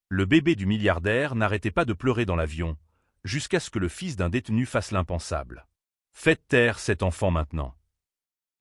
Le bébé du milliardaire n'arrêtait pas de pleurer dans l'avion, jusqu'à ce que le fils d'un détenu fasse l'impensable. « Faites taire cet enfant maintenant !»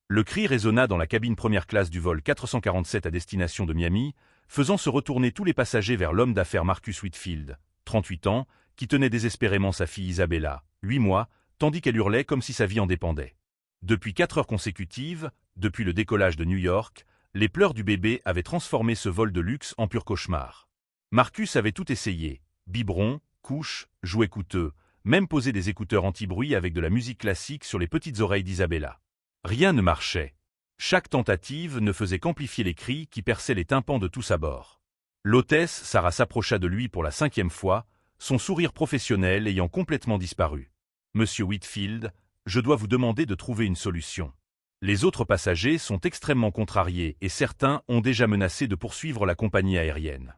Le cri résonna dans la cabine première classe du vol 447 à destination de Miami, faisant se retourner tous les passagers vers l'homme d'affaires Marcus Whitfield, 38 ans, qui tenait désespérément sa fille Isabella, 8 mois, tandis qu'elle hurlait comme si sa vie en dépendait. Depuis 4 heures consécutives, depuis le décollage de New York, les pleurs du bébé avaient transformé ce vol de luxe en pur cauchemar. Marcus avait tout essayé, biberon, couche, jouets coûteux, même poser des écouteurs anti-bruit avec de la musique classique sur les petites oreilles d'Isabella. Rien ne marchait. Chaque tentative ne faisait qu'amplifier les cris qui perçaient les tympans de tous à bord. L'hôtesse, Sarah, s'approcha de lui pour la 5e fois, son sourire professionnel ayant complètement disparu. « Monsieur Whitfield, je dois vous demander de trouver une solution. Les autres passagers sont extrêmement contrariés et certains ont déjà menacé de poursuivre la compagnie aérienne. »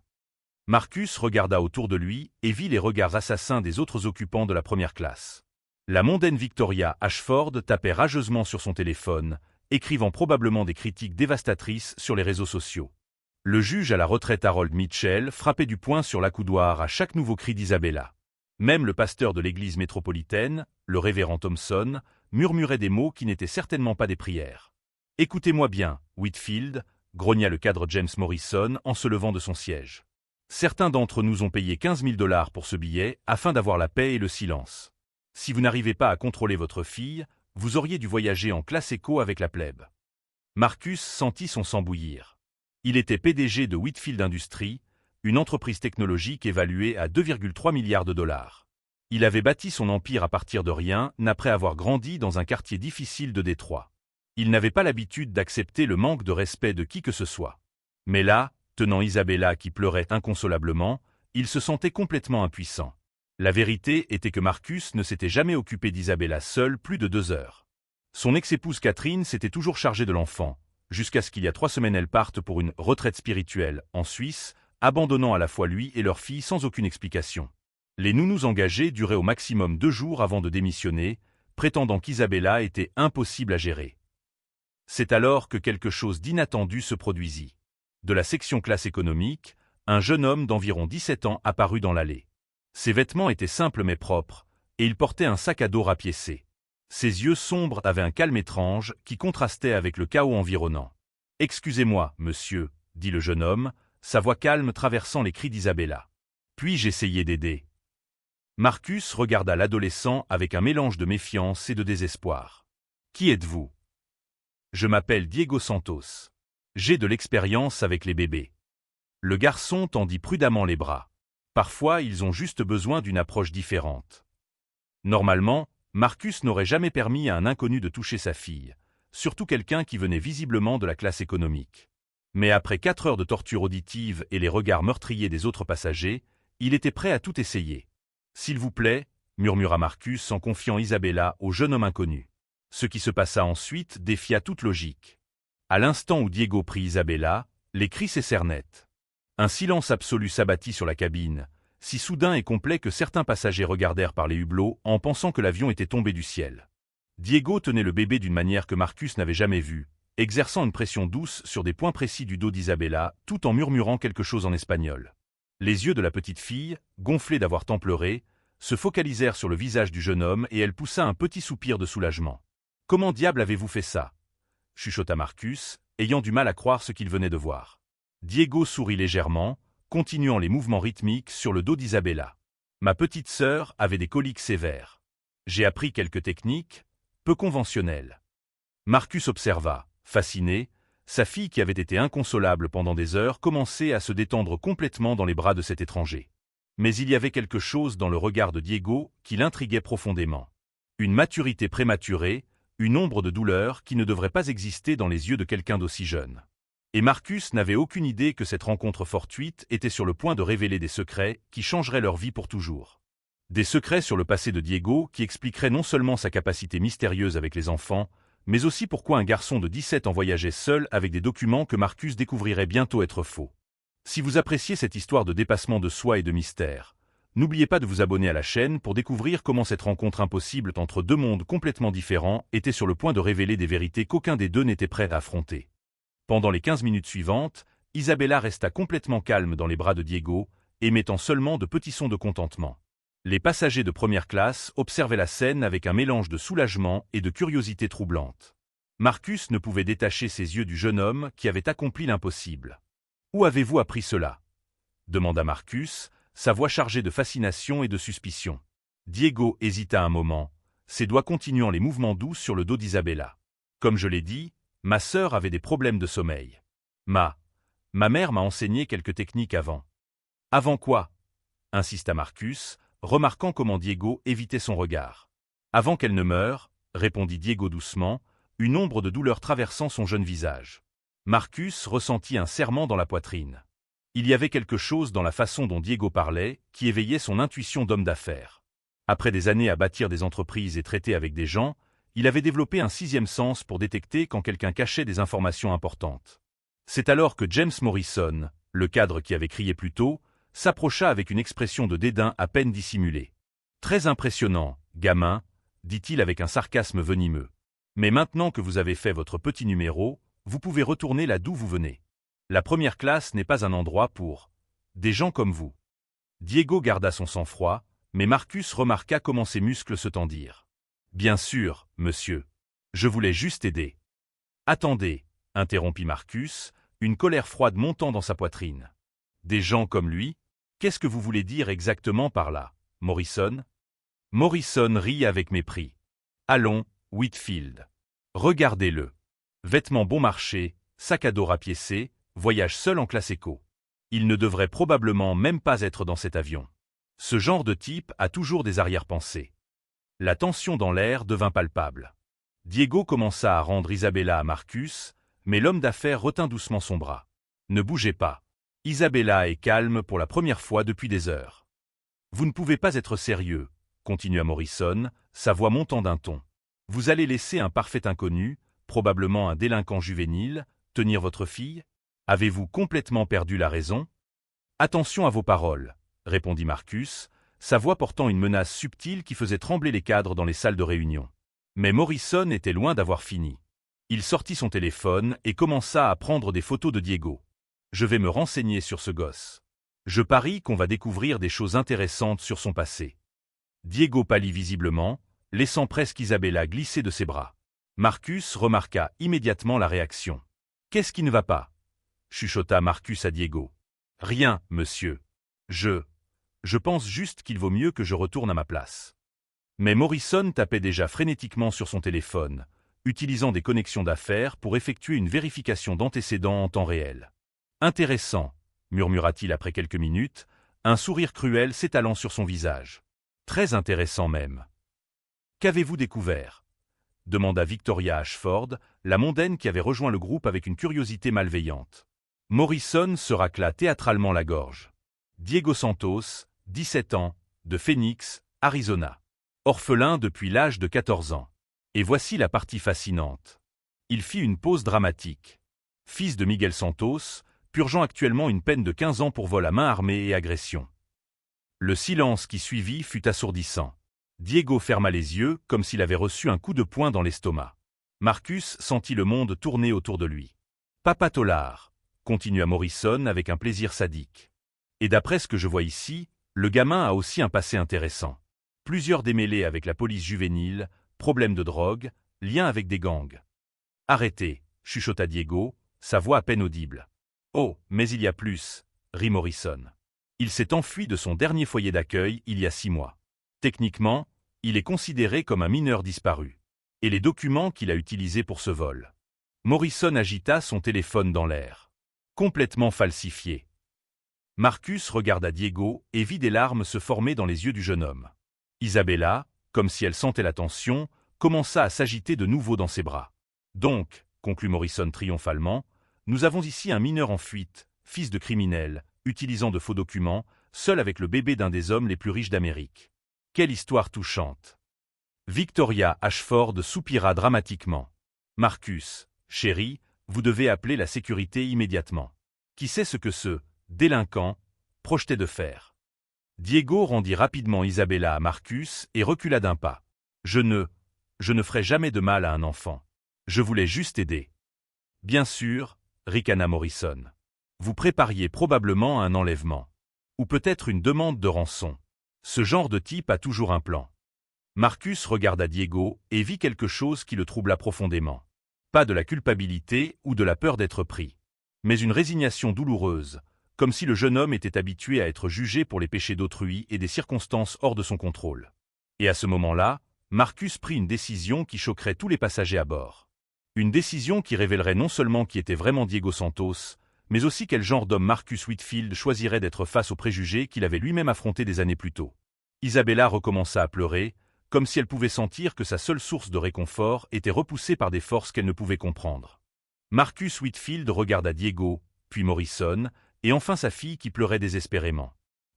Marcus regarda autour de lui et vit les regards assassins des autres occupants de la première classe. La mondaine Victoria Ashford tapait rageusement sur son téléphone, écrivant probablement des critiques dévastatrices sur les réseaux sociaux. Le juge à la retraite Harold Mitchell frappait du poing sur l'accoudoir à chaque nouveau cri d'Isabella. Même le pasteur de l'église métropolitaine, le révérend Thompson, murmurait des mots qui n'étaient certainement pas des prières. « Écoutez-moi bien, Whitfield », grogna le cadre James Morrison en se levant de son siège. « Certains d'entre nous ont payé 15 000 $ pour ce billet afin d'avoir la paix et le silence. Si vous n'arrivez pas à contrôler votre fille, vous auriez dû voyager en classe éco avec la plèbe. » Marcus sentit son sang bouillir. Il était PDG de Whitfield Industries, une entreprise technologique évaluée à 2,3 milliards de dollars. Il avait bâti son empire à partir de rien, après avoir grandi dans un quartier difficile de Détroit. Il n'avait pas l'habitude d'accepter le manque de respect de qui que ce soit. Mais là, tenant Isabella qui pleurait inconsolablement, il se sentait complètement impuissant. La vérité était que Marcus ne s'était jamais occupé d'Isabella seul plus de 2 heures. Son ex-épouse Catherine s'était toujours chargée de l'enfant, jusqu'à ce qu'il y a 3 semaines elle parte pour une retraite spirituelle en Suisse, abandonnant à la fois lui et leur fille sans aucune explication. Les nounous engagés duraient au maximum 2 jours avant de démissionner, prétendant qu'Isabella était impossible à gérer. C'est alors que quelque chose d'inattendu se produisit. De la section classe économique, un jeune homme d'environ 17 ans apparut dans l'allée. Ses vêtements étaient simples mais propres, et il portait un sac à dos rapiécé. Ses yeux sombres avaient un calme étrange qui contrastait avec le chaos environnant. « Excusez-moi, monsieur, » dit le jeune homme, sa voix calme traversant les cris d'Isabella. « Puis-je essayer d'aider » Marcus regarda l'adolescent avec un mélange de méfiance et de désespoir. « Qui êtes-vous » ? « Je m'appelle Diego Santos. J'ai de l'expérience avec les bébés. » Le garçon tendit prudemment les bras. Parfois, ils ont juste besoin d'une approche différente. Normalement, Marcus n'aurait jamais permis à un inconnu de toucher sa fille, surtout quelqu'un qui venait visiblement de la classe économique. Mais après 4 heures de torture auditive et les regards meurtriers des autres passagers, il était prêt à tout essayer. « S'il vous plaît », murmura Marcus en confiant Isabella au jeune homme inconnu. Ce qui se passa ensuite défia toute logique. À l'instant où Diego prit Isabella, les cris cessèrent net. Un silence absolu s'abattit sur la cabine, si soudain et complet que certains passagers regardèrent par les hublots en pensant que l'avion était tombé du ciel. Diego tenait le bébé d'une manière que Marcus n'avait jamais vue, exerçant une pression douce sur des points précis du dos d'Isabella, tout en murmurant quelque chose en espagnol. Les yeux de la petite fille, gonflés d'avoir tant pleuré, se focalisèrent sur le visage du jeune homme et elle poussa un petit soupir de soulagement. « Comment diable avez-vous fait ça ?» chuchota Marcus, ayant du mal à croire ce qu'il venait de voir. Diego sourit légèrement, continuant les mouvements rythmiques sur le dos d'Isabella. « Ma petite sœur avait des coliques sévères. J'ai appris quelques techniques, peu conventionnelles. » Marcus observa, fasciné, sa fille qui avait été inconsolable pendant des heures commençait à se détendre complètement dans les bras de cet étranger. Mais il y avait quelque chose dans le regard de Diego qui l'intriguait profondément. Une maturité prématurée, une ombre de douleur qui ne devrait pas exister dans les yeux de quelqu'un d'aussi jeune. Et Marcus n'avait aucune idée que cette rencontre fortuite était sur le point de révéler des secrets qui changeraient leur vie pour toujours. Des secrets sur le passé de Diego qui expliqueraient non seulement sa capacité mystérieuse avec les enfants, mais aussi pourquoi un garçon de 17 ans voyageait seul avec des documents que Marcus découvrirait bientôt être faux. Si vous appréciez cette histoire de dépassement de soi et de mystère, n'oubliez pas de vous abonner à la chaîne pour découvrir comment cette rencontre impossible entre 2 mondes complètement différents était sur le point de révéler des vérités qu'aucun des deux n'était prêt à affronter. Pendant les 15 minutes suivantes, Isabella resta complètement calme dans les bras de Diego, émettant seulement de petits sons de contentement. Les passagers de première classe observaient la scène avec un mélange de soulagement et de curiosité troublante. Marcus ne pouvait détacher ses yeux du jeune homme qui avait accompli l'impossible. « Où avez-vous appris cela ?» demanda Marcus, sa voix chargée de fascination et de suspicion. Diego hésita un moment, ses doigts continuant les mouvements doux sur le dos d'Isabella. « Comme je l'ai dit, ma sœur avait des problèmes de sommeil. Ma mère m'a enseigné quelques techniques avant. »« Avant quoi ?» insista Marcus, remarquant comment Diego évitait son regard. « Avant qu'elle ne meure, » répondit Diego doucement, une ombre de douleur traversant son jeune visage. Marcus ressentit un serrement dans la poitrine. Il y avait quelque chose dans la façon dont Diego parlait qui éveillait son intuition d'homme d'affaires. Après des années à bâtir des entreprises et traiter avec des gens, il avait développé un sixième sens pour détecter quand quelqu'un cachait des informations importantes. C'est alors que James Morrison, le cadre qui avait crié plus tôt, s'approcha avec une expression de dédain à peine dissimulée. « Très impressionnant, gamin, » dit-il avec un sarcasme venimeux. « Mais maintenant que vous avez fait votre petit numéro, vous pouvez retourner là d'où vous venez. La première classe n'est pas un endroit pour des gens comme vous. » Diego garda son sang-froid, mais Marcus remarqua comment ses muscles se tendirent. « Bien sûr, monsieur. Je voulais juste aider. »« Attendez, » interrompit Marcus, une colère froide montant dans sa poitrine. « Des gens comme lui? Qu'est-ce que vous voulez dire exactement par là, Morrison ?» Morrison rit avec mépris. « Allons, Whitfield. Regardez-le. Vêtements bon marché, sac à dos rapiécé, voyage seul en classe éco. Il ne devrait probablement même pas être dans cet avion. Ce genre de type a toujours des arrière-pensées. » La tension dans l'air devint palpable. Diego commença à rendre Isabella à Marcus, mais l'homme d'affaires retint doucement son bras. « Ne bougez pas. Isabella est calme pour la première fois depuis des heures. »« Vous ne pouvez pas être sérieux, » continua Morrison, sa voix montant d'un ton. « Vous allez laisser un parfait inconnu, probablement un délinquant juvénile, tenir votre fille? Avez-vous complètement perdu la raison ? » « Attention à vos paroles, » répondit Marcus, sa voix portant une menace subtile qui faisait trembler les cadres dans les salles de réunion. Mais Morrison était loin d'avoir fini. Il sortit son téléphone et commença à prendre des photos de Diego. « Je vais me renseigner sur ce gosse. Je parie qu'on va découvrir des choses intéressantes sur son passé. » Diego pâlit visiblement, laissant presque Isabella glisser de ses bras. Marcus remarqua immédiatement la réaction. « Qu'est-ce qui ne va pas ?» chuchota Marcus à Diego. « Rien, monsieur. Je pense juste qu'il vaut mieux que je retourne à ma place. » Mais Morrison tapait déjà frénétiquement sur son téléphone, utilisant des connexions d'affaires pour effectuer une vérification d'antécédents en temps réel. « Intéressant, » murmura-t-il après quelques minutes, un sourire cruel s'étalant sur son visage. « Très intéressant même. »« Qu'avez-vous découvert ?» demanda Victoria Ashford, la mondaine qui avait rejoint le groupe avec une curiosité malveillante. Morrison se racla théâtralement la gorge. « Diego Santos, 17 ans, de Phoenix, Arizona. Orphelin depuis l'âge de 14 ans. Et voici la partie fascinante. » Il fit une pause dramatique. Fils de Miguel Santos, purgeant actuellement une peine de 15 ans pour vol à main armée et agression. Le silence qui suivit fut assourdissant. Diego ferma les yeux comme s'il avait reçu un coup de poing dans l'estomac. Marcus sentit le monde tourner autour de lui. « Papa Tollard, » continua Morrison avec un plaisir sadique. « Et d'après ce que je vois ici, le gamin a aussi un passé intéressant. Plusieurs démêlés avec la police juvénile, problèmes de drogue, liens avec des gangs. »« Arrêtez, » chuchota Diego, sa voix à peine audible. « Oh, mais il y a plus, » rit Morrison. « Il s'est enfui de son dernier foyer d'accueil il y a 6 mois. Techniquement, il est considéré comme un mineur disparu. Et les documents qu'il a utilisés pour ce vol. » Morrison agita son téléphone dans l'air. Complètement falsifié. Marcus regarda Diego et vit des larmes se former dans les yeux du jeune homme. Isabella, comme si elle sentait la tension, commença à s'agiter de nouveau dans ses bras. « Donc, » conclut Morrison triomphalement, « nous avons ici un mineur en fuite, fils de criminel, utilisant de faux documents, seul avec le bébé d'un des hommes les plus riches d'Amérique. Quelle histoire touchante !» Victoria Ashford soupira dramatiquement. « Marcus, chéri, vous devez appeler la sécurité immédiatement. Qui sait ce que ce délinquant projetait de faire ?» Diego rendit rapidement Isabella à Marcus et recula d'un pas. « Je ne ferai jamais de mal à un enfant. Je voulais juste aider. » « Bien sûr, » ricana Morrison. « Vous prépariez probablement un enlèvement. » Ou peut-être une demande de rançon. Ce genre de type a toujours un plan. Marcus regarda Diego et vit quelque chose qui le troubla profondément. Pas de la culpabilité ou de la peur d'être pris, mais une résignation douloureuse, comme si le jeune homme était habitué à être jugé pour les péchés d'autrui et des circonstances hors de son contrôle. Et à ce moment-là, Marcus prit une décision qui choquerait tous les passagers à bord. Une décision qui révélerait non seulement qui était vraiment Diego Santos, mais aussi quel genre d'homme Marcus Whitfield choisirait d'être face aux préjugés qu'il avait lui-même affrontés des années plus tôt. Isabella recommença à pleurer, comme si elle pouvait sentir que sa seule source de réconfort était repoussée par des forces qu'elle ne pouvait comprendre. Marcus Whitfield regarda Diego, puis Morrison, et enfin sa fille qui pleurait désespérément.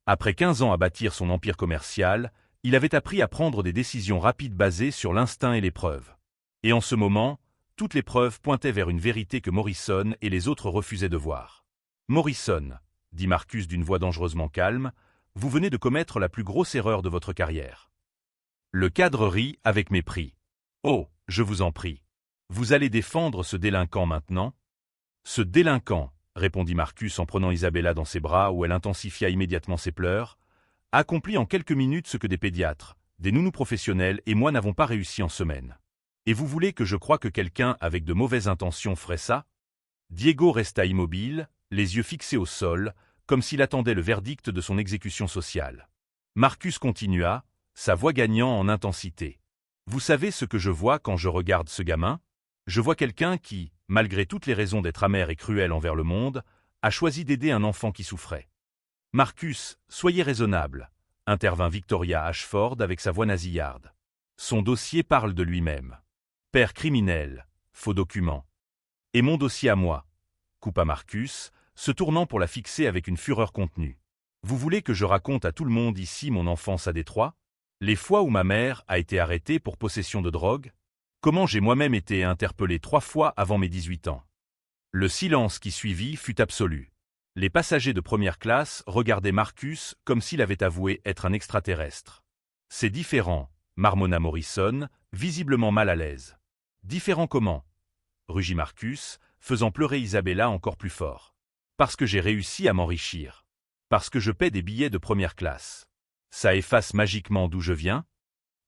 Après 15 ans à bâtir son empire commercial, il avait appris à prendre des décisions rapides basées sur l'instinct et les preuves. Et en ce moment, toutes les preuves pointaient vers une vérité que Morrison et les autres refusaient de voir. « Morrison, » dit Marcus d'une voix dangereusement calme, « vous venez de commettre la plus grosse erreur de votre carrière. » Le cadre rit avec mépris. « Oh, je vous en prie. Vous allez défendre ce délinquant maintenant ?»« Ce délinquant, » répondit Marcus en prenant Isabella dans ses bras où elle intensifia immédiatement ses pleurs, « a accompli en quelques minutes ce que des pédiatres, des nounous professionnels et moi n'avons pas réussi en semaine. Et vous voulez que je croie que quelqu'un avec de mauvaises intentions ferait ça ?» Diego resta immobile, les yeux fixés au sol, comme s'il attendait le verdict de son exécution sociale. Marcus continua, sa voix gagnant en intensité. « Vous savez ce que je vois quand je regarde ce gamin ? Je vois quelqu'un qui, malgré toutes les raisons d'être amer et cruel envers le monde, a choisi d'aider un enfant qui souffrait. »« Marcus, soyez raisonnable, » intervint Victoria Ashford avec sa voix nasillarde. Son dossier parle de lui-même. Père criminel, faux document. Et mon dossier à moi, coupa Marcus, se tournant pour la fixer avec une fureur contenue. Vous voulez que je raconte à tout le monde ici mon enfance à Détroit ? Les fois où ma mère a été arrêtée pour possession de drogue ? Comment j'ai moi-même été interpellé 3 fois avant mes 18 ans ? Le silence qui suivit fut absolu. Les passagers de première classe regardaient Marcus comme s'il avait avoué être un extraterrestre. C'est différent, marmonna Morrison, visiblement mal à l'aise. Différent comment ? Rugit Marcus, faisant pleurer Isabella encore plus fort. Parce que j'ai réussi à m'enrichir. Parce que je paie des billets de première classe. Ça efface magiquement d'où je viens ?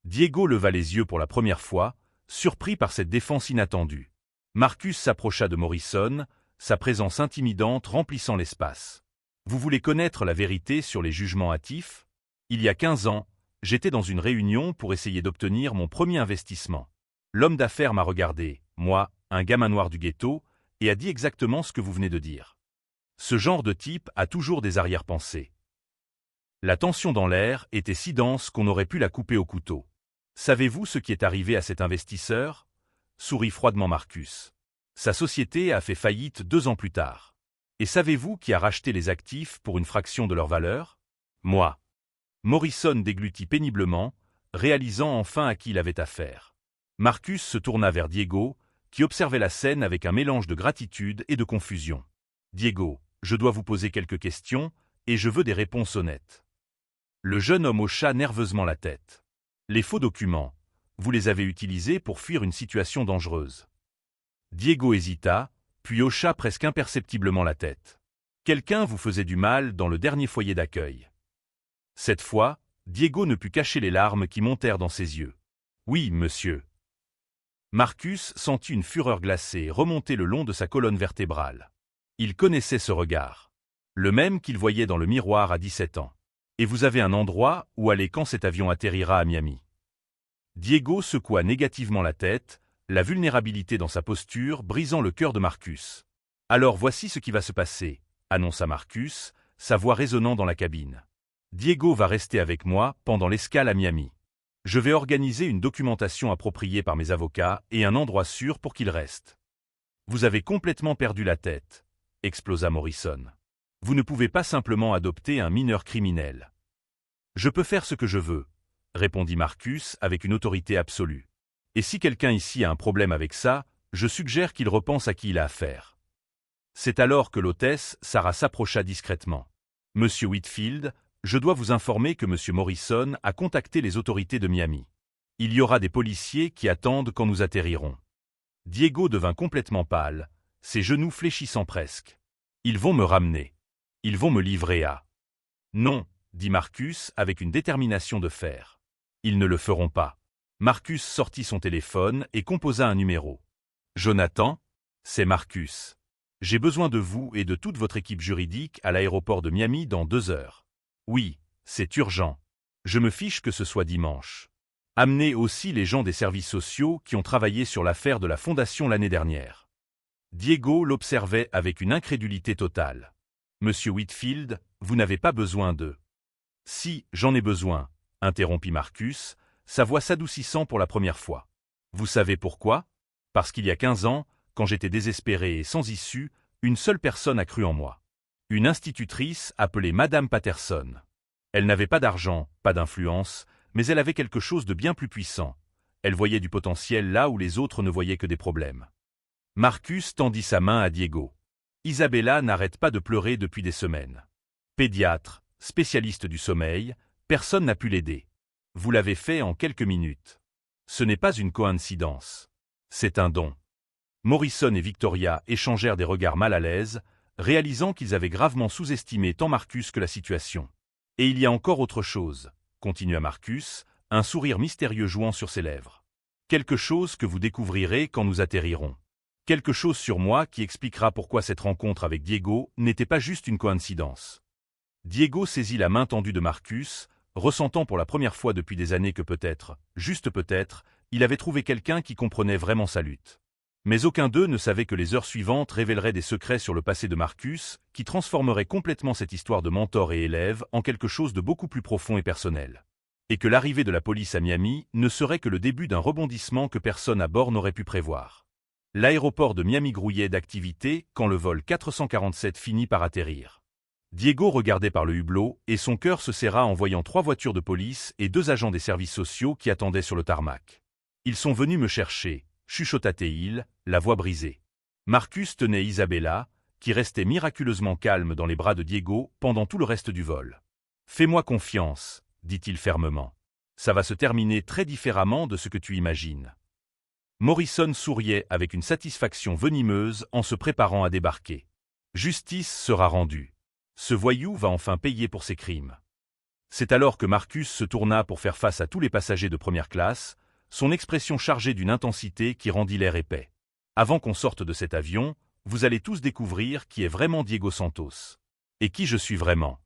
Diego leva les yeux pour la première fois, surpris par cette défense inattendue. Marcus s'approcha de Morrison, sa présence intimidante remplissant l'espace. Vous voulez connaître la vérité sur les jugements hâtifs ? Il y a 15 ans, j'étais dans une réunion pour essayer d'obtenir mon premier investissement. L'homme d'affaires m'a regardé, moi, un gamin noir du ghetto, et a dit exactement ce que vous venez de dire. Ce genre de type a toujours des arrière-pensées. La tension dans l'air était si dense qu'on aurait pu la couper au couteau. Savez-vous ce qui est arrivé à cet investisseur ? Sourit froidement Marcus. Sa société a fait faillite 2 ans plus tard. Et savez-vous qui a racheté les actifs pour une fraction de leur valeur ? Moi. Morrison déglutit péniblement, réalisant enfin à qui il avait affaire. Marcus se tourna vers Diego, qui observait la scène avec un mélange de gratitude et de confusion. Diego, je dois vous poser quelques questions, et je veux des réponses honnêtes. Le jeune homme hocha nerveusement la tête. Les faux documents, vous les avez utilisés pour fuir une situation dangereuse. Diego hésita, puis hocha presque imperceptiblement la tête. Quelqu'un vous faisait du mal dans le dernier foyer d'accueil. Cette fois, Diego ne put cacher les larmes qui montèrent dans ses yeux. Oui, monsieur. Marcus sentit une fureur glacée remonter le long de sa colonne vertébrale. Il connaissait ce regard. Le même qu'il voyait dans le miroir à 17 ans. Et vous avez un endroit où aller quand cet avion atterrira à Miami. Diego secoua négativement la tête, la vulnérabilité dans sa posture brisant le cœur de Marcus. Alors voici ce qui va se passer, annonça Marcus, sa voix résonnant dans la cabine. Diego va rester avec moi pendant l'escale à Miami. Je vais organiser une documentation appropriée par mes avocats et un endroit sûr pour qu'il reste. Vous avez complètement perdu la tête, explosa Morrison. Vous ne pouvez pas simplement adopter un mineur criminel. Je peux faire ce que je veux, répondit Marcus avec une autorité absolue. Et si quelqu'un ici a un problème avec ça, je suggère qu'il repense à qui il a affaire. C'est alors que l'hôtesse, Sarah, s'approcha discrètement. Monsieur Whitfield, je dois vous informer que Monsieur Morrison a contacté les autorités de Miami. Il y aura des policiers qui attendent quand nous atterrirons. Diego devint complètement pâle, ses genoux fléchissant presque. Ils vont me ramener. Ils vont me livrer à... Non, dit Marcus avec une détermination de fer. Ils ne le feront pas. Marcus sortit son téléphone et composa un numéro. Jonathan, c'est Marcus. J'ai besoin de vous et de toute votre équipe juridique à l'aéroport de Miami dans 2 heures. Oui, c'est urgent. Je me fiche que ce soit dimanche. Amenez aussi les gens des services sociaux qui ont travaillé sur l'affaire de la fondation l'année dernière. Diego l'observait avec une incrédulité totale. Monsieur Whitfield, vous n'avez pas besoin d'eux. Si, j'en ai besoin, interrompit Marcus, sa voix s'adoucissant pour la première fois. Vous savez pourquoi? Parce qu'il y a 15 ans, quand j'étais désespéré et sans issue, une seule personne a cru en moi. Une institutrice appelée Madame Patterson. Elle n'avait pas d'argent, pas d'influence, mais elle avait quelque chose de bien plus puissant. Elle voyait du potentiel là où les autres ne voyaient que des problèmes. Marcus tendit sa main à Diego. Isabella n'arrête pas de pleurer depuis des semaines. Pédiatre, spécialiste du sommeil, personne n'a pu l'aider. Vous l'avez fait en quelques minutes. Ce n'est pas une coïncidence. C'est un don. Morrison et Victoria échangèrent des regards mal à l'aise, réalisant qu'ils avaient gravement sous-estimé tant Marcus que la situation. Et il y a encore autre chose, continua Marcus, un sourire mystérieux jouant sur ses lèvres. Quelque chose que vous découvrirez quand nous atterrirons. Quelque chose sur moi qui expliquera pourquoi cette rencontre avec Diego n'était pas juste une coïncidence. Diego saisit la main tendue de Marcus, ressentant pour la première fois depuis des années que peut-être, juste peut-être, il avait trouvé quelqu'un qui comprenait vraiment sa lutte. Mais aucun d'eux ne savait que les heures suivantes révéleraient des secrets sur le passé de Marcus, qui transformeraient complètement cette histoire de mentor et élève en quelque chose de beaucoup plus profond et personnel. Et que l'arrivée de la police à Miami ne serait que le début d'un rebondissement que personne à bord n'aurait pu prévoir. L'aéroport de Miami grouillait d'activité quand le vol 447 finit par atterrir. Diego regardait par le hublot et son cœur se serra en voyant 3 voitures de police et 2 agents des services sociaux qui attendaient sur le tarmac. Ils sont venus me chercher, chuchota-t-il, la voix brisée. Marcus tenait Isabella, qui restait miraculeusement calme dans les bras de Diego pendant tout le reste du vol. Fais-moi confiance, dit-il fermement. Ça va se terminer très différemment de ce que tu imagines. Morrison souriait avec une satisfaction venimeuse en se préparant à débarquer. Justice sera rendue. Ce voyou va enfin payer pour ses crimes. C'est alors que Marcus se tourna pour faire face à tous les passagers de première classe, son expression chargée d'une intensité qui rendit l'air épais. Avant qu'on sorte de cet avion, vous allez tous découvrir qui est vraiment Diego Santos. Et qui je suis vraiment.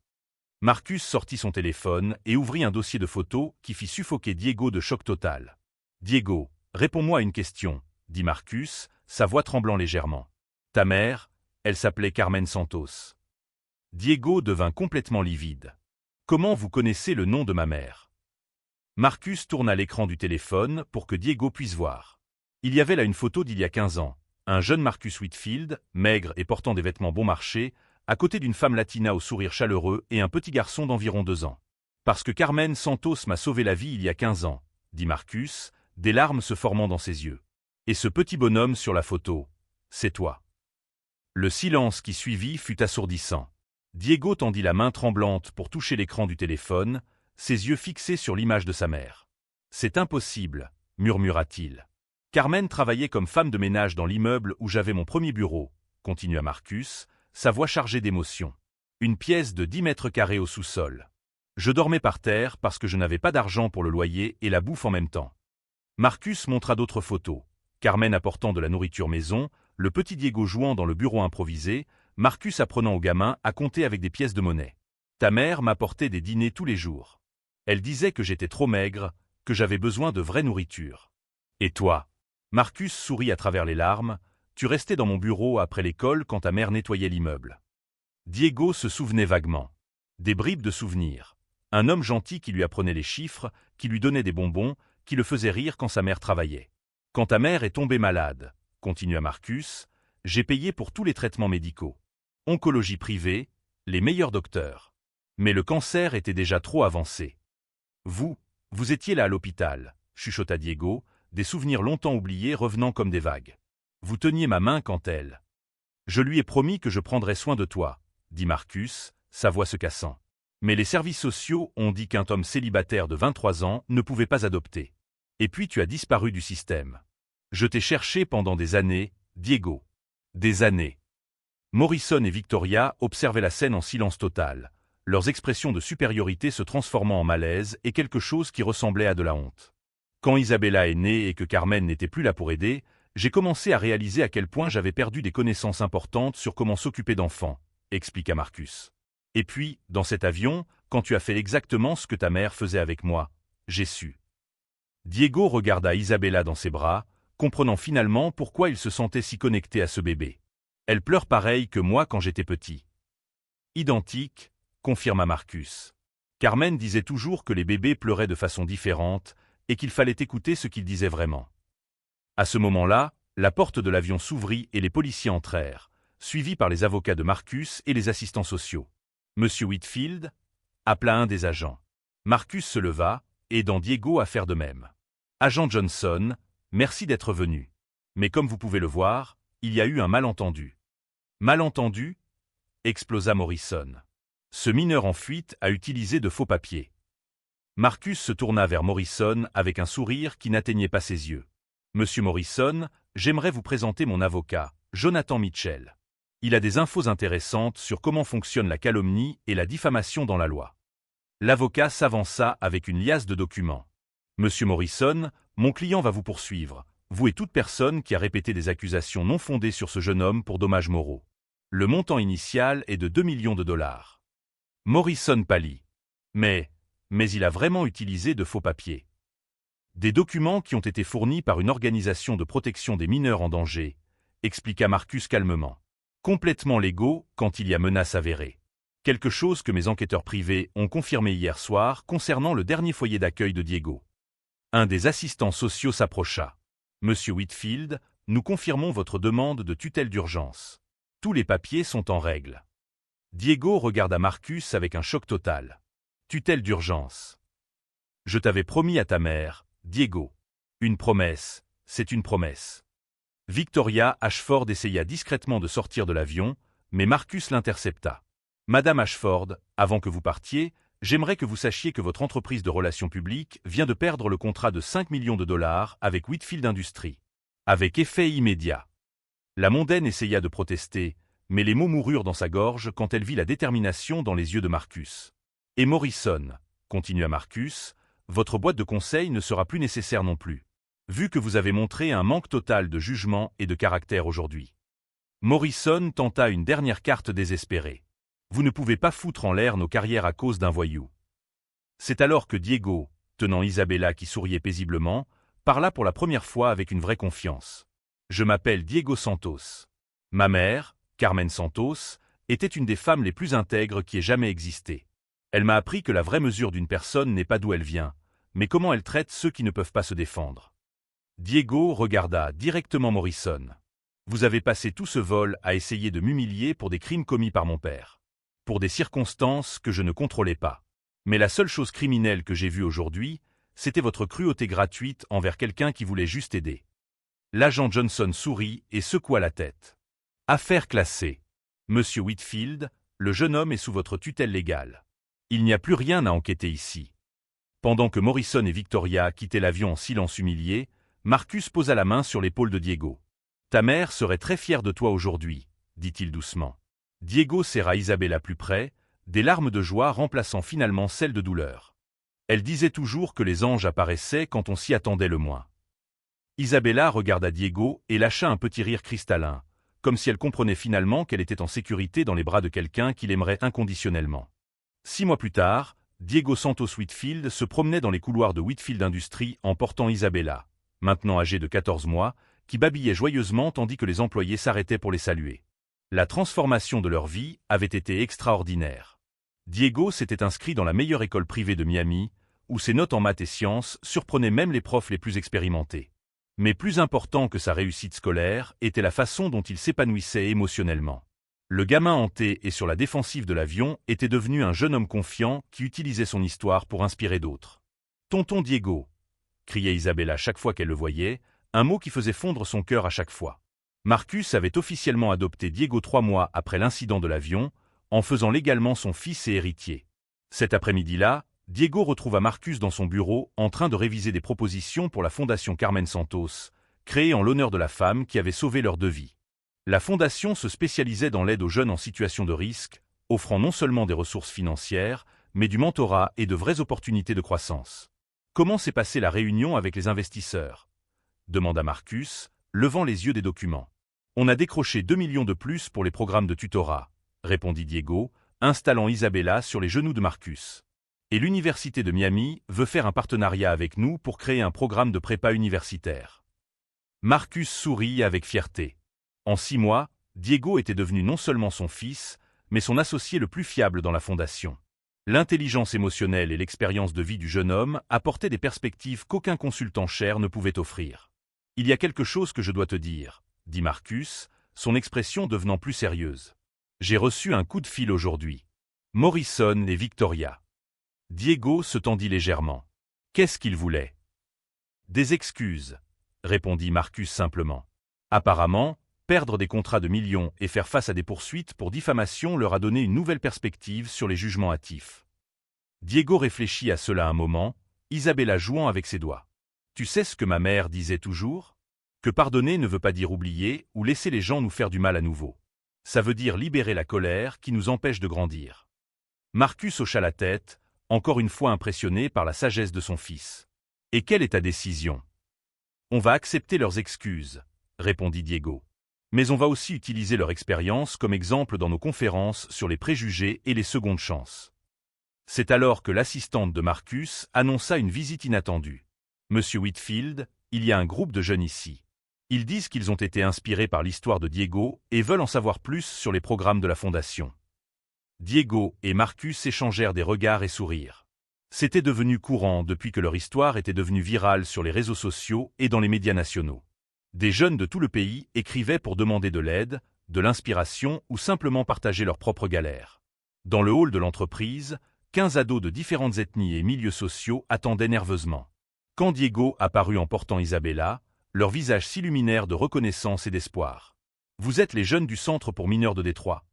Marcus sortit son téléphone et ouvrit un dossier de photos qui fit suffoquer Diego de choc total. Diego, réponds-moi à une question, dit Marcus, sa voix tremblant légèrement. Ta mère, elle s'appelait Carmen Santos. Diego devint complètement livide. Comment vous connaissez le nom de ma mère? Marcus tourna l'écran du téléphone pour que Diego puisse voir. Il y avait là une photo d'il y a 15 ans, un jeune Marcus Whitfield, maigre et portant des vêtements bon marché, à côté d'une femme latina au sourire chaleureux et un petit garçon d'environ 2 ans. Parce que Carmen Santos m'a sauvé la vie il y a 15 ans, dit Marcus, des larmes se formant dans ses yeux. Et ce petit bonhomme sur la photo, c'est toi. Le silence qui suivit fut assourdissant. Diego tendit la main tremblante pour toucher l'écran du téléphone, ses yeux fixés sur l'image de sa mère. C'est impossible, murmura-t-il. Carmen travaillait comme femme de ménage dans l'immeuble où j'avais mon premier bureau, continua Marcus, sa voix chargée d'émotion. Une pièce de 10 mètres carrés au sous-sol. Je dormais par terre parce que je n'avais pas d'argent pour le loyer et la bouffe en même temps. Marcus montra d'autres photos. Carmen apportant de la nourriture maison, le petit Diego jouant dans le bureau improvisé, Marcus apprenant aux gamins à compter avec des pièces de monnaie. Ta mère m'apportait des dîners tous les jours. Elle disait que j'étais trop maigre, que j'avais besoin de vraie nourriture. Et toi? Marcus sourit à travers les larmes. Tu restais dans mon bureau après l'école quand ta mère nettoyait l'immeuble. Diego se souvenait vaguement. Des bribes de souvenirs. Un homme gentil qui lui apprenait les chiffres, qui lui donnait des bonbons, qui le faisait rire quand sa mère travaillait. Quand ta mère est tombée malade, continua Marcus, j'ai payé pour tous les traitements médicaux. Oncologie privée, les meilleurs docteurs. Mais le cancer était déjà trop avancé. Vous étiez là à l'hôpital, chuchota Diego, des souvenirs longtemps oubliés revenant comme des vagues. Vous teniez ma main quand elle. Je lui ai promis que je prendrais soin de toi, dit Marcus, sa voix se cassant. Mais les services sociaux ont dit qu'un homme célibataire de 23 ans ne pouvait pas adopter. Et puis tu as disparu du système. Je t'ai cherché pendant des années, Diego. Des années. Morrison et Victoria observaient la scène en silence total, leurs expressions de supériorité se transformant en malaise et quelque chose qui ressemblait à de la honte. Quand Isabella est née et que Carmen n'était plus là pour aider, j'ai commencé à réaliser à quel point j'avais perdu des connaissances importantes sur comment s'occuper d'enfants, expliqua Marcus. Et puis, dans cet avion, quand tu as fait exactement ce que ta mère faisait avec moi, j'ai su. Diego regarda Isabella dans ses bras, comprenant finalement pourquoi il se sentait si connecté à ce bébé. Elle pleure pareil que moi quand j'étais petit. Identique, confirma Marcus. Carmen disait toujours que les bébés pleuraient de façon différente et qu'il fallait écouter ce qu'ils disaient vraiment. À ce moment-là, la porte de l'avion s'ouvrit et les policiers entrèrent, suivis par les avocats de Marcus et les assistants sociaux. Monsieur Whitfield appela un des agents. Marcus se leva, aidant Diego à faire de même. Agent Johnson, merci d'être venu. Mais comme vous pouvez le voir, il y a eu un malentendu. Malentendu? Explosa Morrison. Ce mineur en fuite a utilisé de faux papiers. Marcus se tourna vers Morrison avec un sourire qui n'atteignait pas ses yeux. Monsieur Morrison, j'aimerais vous présenter mon avocat, Jonathan Mitchell. Il a des infos intéressantes sur comment fonctionne la calomnie et la diffamation dans la loi. L'avocat s'avança avec une liasse de documents. Monsieur Morrison, mon client va vous poursuivre, vous et toute personne qui a répété des accusations non fondées sur ce jeune homme pour dommages moraux. Le montant initial est de 2 millions de dollars. Morrison pâlit. Mais il a vraiment utilisé de faux papiers. Des documents qui ont été fournis par une organisation de protection des mineurs en danger, expliqua Marcus calmement. Complètement légaux quand il y a menace avérée. Quelque chose que mes enquêteurs privés ont confirmé hier soir concernant le dernier foyer d'accueil de Diego. Un des assistants sociaux s'approcha. Monsieur Whitfield, nous confirmons votre demande de tutelle d'urgence. Tous les papiers sont en règle. Diego regarda Marcus avec un choc total. Tutelle d'urgence. Je t'avais promis à ta mère, Diego. Une promesse, c'est une promesse. Victoria Ashford essaya discrètement de sortir de l'avion, mais Marcus l'intercepta. Madame Ashford, avant que vous partiez, j'aimerais que vous sachiez que votre entreprise de relations publiques vient de perdre le contrat de 5 millions de dollars avec Whitfield Industries. Avec effet immédiat. La mondaine essaya de protester, mais les mots moururent dans sa gorge quand elle vit la détermination dans les yeux de Marcus. Et Morrison, continua Marcus, votre boîte de conseil ne sera plus nécessaire non plus, vu que vous avez montré un manque total de jugement et de caractère aujourd'hui. Morrison tenta une dernière carte désespérée. Vous ne pouvez pas foutre en l'air nos carrières à cause d'un voyou. C'est alors que Diego, tenant Isabella qui souriait paisiblement, parla pour la première fois avec une vraie confiance. Je m'appelle Diego Santos. Ma mère, Carmen Santos, était une des femmes les plus intègres qui ait jamais existé. Elle m'a appris que la vraie mesure d'une personne n'est pas d'où elle vient, mais comment elle traite ceux qui ne peuvent pas se défendre. Diego regarda directement Morrison. Vous avez passé tout ce vol à essayer de m'humilier pour des crimes commis par mon père. Pour des circonstances que je ne contrôlais pas. Mais la seule chose criminelle que j'ai vue aujourd'hui, c'était votre cruauté gratuite envers quelqu'un qui voulait juste aider. L'agent Johnson sourit et secoua la tête. Affaire classée. Monsieur Whitfield, le jeune homme est sous votre tutelle légale. Il n'y a plus rien à enquêter ici. Pendant que Morrison et Victoria quittaient l'avion en silence humilié, Marcus posa la main sur l'épaule de Diego. Ta mère serait très fière de toi aujourd'hui, dit-il doucement. Diego serra Isabella plus près, des larmes de joie remplaçant finalement celles de douleur. Elle disait toujours que les anges apparaissaient quand on s'y attendait le moins. Isabella regarda Diego et lâcha un petit rire cristallin, comme si elle comprenait finalement qu'elle était en sécurité dans les bras de quelqu'un qui l'aimerait inconditionnellement. 6 mois plus tard, Diego Santos Whitfield se promenait dans les couloirs de Whitfield Industries en portant Isabella, maintenant âgée de 14 mois, qui babillait joyeusement tandis que les employés s'arrêtaient pour les saluer. La transformation de leur vie avait été extraordinaire. Diego s'était inscrit dans la meilleure école privée de Miami, où ses notes en maths et sciences surprenaient même les profs les plus expérimentés. Mais plus important que sa réussite scolaire était la façon dont il s'épanouissait émotionnellement. Le gamin hanté et sur la défensive de l'avion était devenu un jeune homme confiant qui utilisait son histoire pour inspirer d'autres. « Tonton Diego !» criait Isabella chaque fois qu'elle le voyait, un mot qui faisait fondre son cœur à chaque fois. Marcus avait officiellement adopté Diego 3 mois après l'incident de l'avion, en faisant légalement son fils et héritier. Cet après-midi-là, Diego retrouva Marcus dans son bureau en train de réviser des propositions pour la fondation Carmen Santos, créée en l'honneur de la femme qui avait sauvé leurs 2 vies. La fondation se spécialisait dans l'aide aux jeunes en situation de risque, offrant non seulement des ressources financières, mais du mentorat et de vraies opportunités de croissance. Comment s'est passée la réunion avec les investisseurs? Demanda Marcus, levant les yeux des documents. On a décroché 2 millions de plus pour les programmes de tutorat, répondit Diego, installant Isabella sur les genoux de Marcus. Et l'Université de Miami veut faire un partenariat avec nous pour créer un programme de prépa universitaire. Marcus sourit avec fierté. En 6 mois, Diego était devenu non seulement son fils, mais son associé le plus fiable dans la fondation. L'intelligence émotionnelle et l'expérience de vie du jeune homme apportaient des perspectives qu'aucun consultant cher ne pouvait offrir. « Il y a quelque chose que je dois te dire », dit Marcus, son expression devenant plus sérieuse. « J'ai reçu un coup de fil aujourd'hui. Morrison et Victoria. » Diego se tendit légèrement. Qu'est-ce qu'il voulait? Des excuses, répondit Marcus simplement. Apparemment, perdre des contrats de millions et faire face à des poursuites pour diffamation leur a donné une nouvelle perspective sur les jugements hâtifs. Diego réfléchit à cela un moment, Isabella jouant avec ses doigts. Tu sais ce que ma mère disait toujours? Que pardonner ne veut pas dire oublier ou laisser les gens nous faire du mal à nouveau. Ça veut dire libérer la colère qui nous empêche de grandir. Marcus hocha la tête, encore une fois impressionné par la sagesse de son fils. Et quelle est ta décision? On va accepter leurs excuses, répondit Diego. Mais on va aussi utiliser leur expérience comme exemple dans nos conférences sur les préjugés et les secondes chances. C'est alors que l'assistante de Marcus annonça une visite inattendue. Monsieur Whitfield, il y a un groupe de jeunes ici. Ils disent qu'ils ont été inspirés par l'histoire de Diego et veulent en savoir plus sur les programmes de la Fondation. Diego et Marcus échangèrent des regards et sourires. C'était devenu courant depuis que leur histoire était devenue virale sur les réseaux sociaux et dans les médias nationaux. Des jeunes de tout le pays écrivaient pour demander de l'aide, de l'inspiration ou simplement partager leurs propres galères. Dans le hall de l'entreprise, 15 ados de différentes ethnies et milieux sociaux attendaient nerveusement. Quand Diego apparut en portant Isabella, leurs visages s'illuminèrent de reconnaissance et d'espoir. « Vous êtes les jeunes du centre pour mineurs de Détroit ?»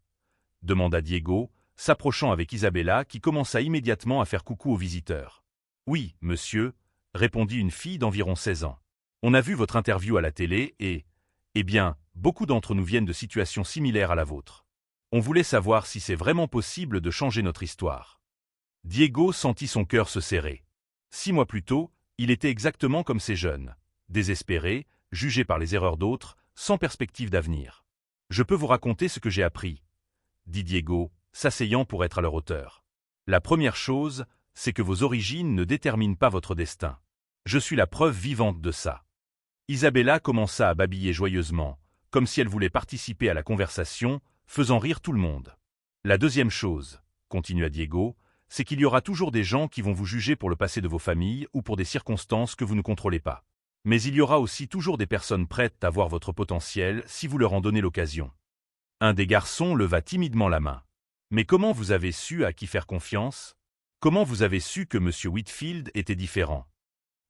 demanda Diego, s'approchant avec Isabella qui commença immédiatement à faire coucou aux visiteurs. « Oui, monsieur », répondit une fille d'environ 16 ans. « On a vu votre interview à la télé et, eh bien, beaucoup d'entre nous viennent de situations similaires à la vôtre. On voulait savoir si c'est vraiment possible de changer notre histoire. » Diego sentit son cœur se serrer. 6 mois plus tôt, il était exactement comme ces jeunes, désespéré, jugé par les erreurs d'autres, sans perspective d'avenir. « Je peux vous raconter ce que j'ai appris, » dit Diego, s'asseyant pour être à leur hauteur. « La première chose, c'est que vos origines ne déterminent pas votre destin. Je suis la preuve vivante de ça. » Isabella commença à babiller joyeusement, comme si elle voulait participer à la conversation, faisant rire tout le monde. « La deuxième chose, » continua Diego, « c'est qu'il y aura toujours des gens qui vont vous juger pour le passé de vos familles ou pour des circonstances que vous ne contrôlez pas. Mais il y aura aussi toujours des personnes prêtes à voir votre potentiel si vous leur en donnez l'occasion. » Un des garçons leva timidement la main. « Mais comment vous avez su à qui faire confiance? Comment vous avez su que M. Whitfield était différent ?»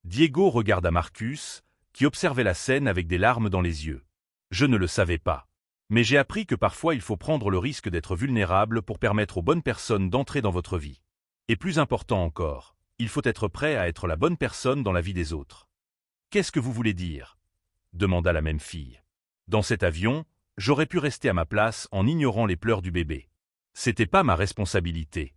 Diego regarda Marcus, qui observait la scène avec des larmes dans les yeux. « Je ne le savais pas. Mais j'ai appris que parfois il faut prendre le risque d'être vulnérable pour permettre aux bonnes personnes d'entrer dans votre vie. Et plus important encore, il faut être prêt à être la bonne personne dans la vie des autres. »« Qu'est-ce que vous voulez dire ?» demanda la même fille. « Dans cet avion, j'aurais pu rester à ma place en ignorant les pleurs du bébé. C'était pas ma responsabilité.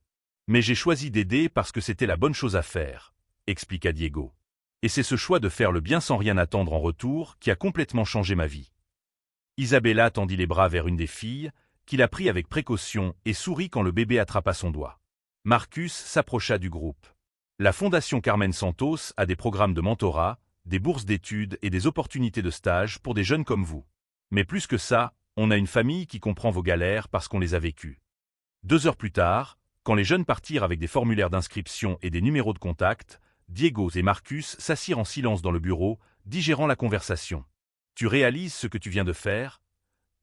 Mais j'ai choisi d'aider parce que c'était la bonne chose à faire, » expliqua Diego. « Et c'est ce choix de faire le bien sans rien attendre en retour qui a complètement changé ma vie. » Isabella tendit les bras vers une des filles, qui la prit avec précaution et sourit quand le bébé attrapa son doigt. Marcus s'approcha du groupe. « La Fondation Carmen Santos a des programmes de mentorat, des bourses d'études et des opportunités de stage pour des jeunes comme vous. Mais plus que ça, on a une famille qui comprend vos galères parce qu'on les a vécues. » 2 heures plus tard, quand les jeunes partirent avec des formulaires d'inscription et des numéros de contact, Diego et Marcus s'assirent en silence dans le bureau, digérant la conversation. « Tu réalises ce que tu viens de faire ?»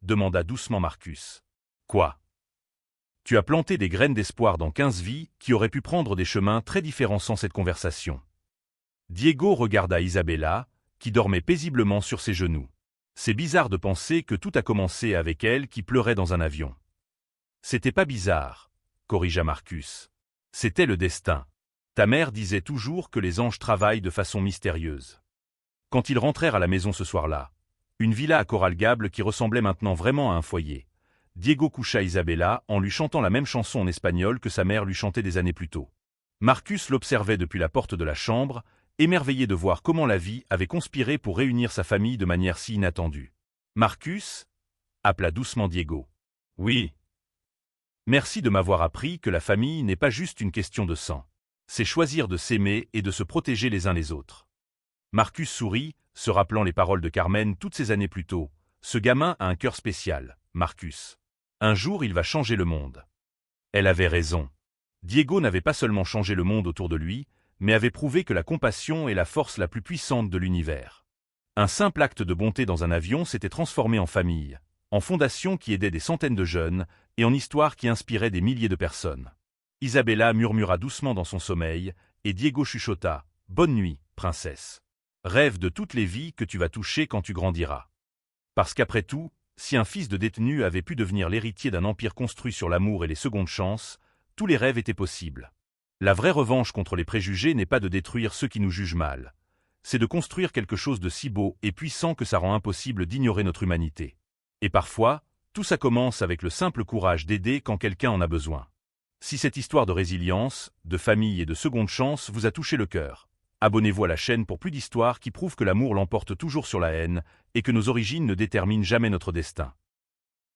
demanda doucement Marcus. « Quoi ? Tu as planté des graines d'espoir dans 15 vies qui auraient pu prendre des chemins très différents sans cette conversation. » Diego regarda Isabella, qui dormait paisiblement sur ses genoux. C'est bizarre de penser que tout a commencé avec elle qui pleurait dans un avion. C'était pas bizarre, corrigea Marcus. C'était le destin. Ta mère disait toujours que les anges travaillent de façon mystérieuse. Quand ils rentrèrent à la maison ce soir-là, une villa à Coral Gable qui ressemblait maintenant vraiment à un foyer, Diego coucha Isabella en lui chantant la même chanson en espagnol que sa mère lui chantait des années plus tôt. Marcus l'observait depuis la porte de la chambre, émerveillé de voir comment la vie avait conspiré pour réunir sa famille de manière si inattendue. « Marcus » appela doucement Diego. « Oui. Merci de m'avoir appris que la famille n'est pas juste une question de sang. C'est choisir de s'aimer et de se protéger les uns les autres. » Marcus sourit, se rappelant les paroles de Carmen toutes ces années plus tôt. Ce gamin a un cœur spécial, Marcus. Un jour, il va changer le monde. Elle avait raison. Diego n'avait pas seulement changé le monde autour de lui, mais avait prouvé que la compassion est la force la plus puissante de l'univers. Un simple acte de bonté dans un avion s'était transformé en famille, en fondation qui aidait des centaines de jeunes, et en histoire qui inspirait des milliers de personnes. Isabella murmura doucement dans son sommeil, et Diego chuchota « Bonne nuit, princesse. Rêve de toutes les vies que tu vas toucher quand tu grandiras. » Parce qu'après tout, si un fils de détenu avait pu devenir l'héritier d'un empire construit sur l'amour et les secondes chances, tous les rêves étaient possibles. La vraie revanche contre les préjugés n'est pas de détruire ceux qui nous jugent mal. C'est de construire quelque chose de si beau et puissant que ça rend impossible d'ignorer notre humanité. Et parfois, tout ça commence avec le simple courage d'aider quand quelqu'un en a besoin. Si cette histoire de résilience, de famille et de seconde chance vous a touché le cœur, abonnez-vous à la chaîne pour plus d'histoires qui prouvent que l'amour l'emporte toujours sur la haine et que nos origines ne déterminent jamais notre destin.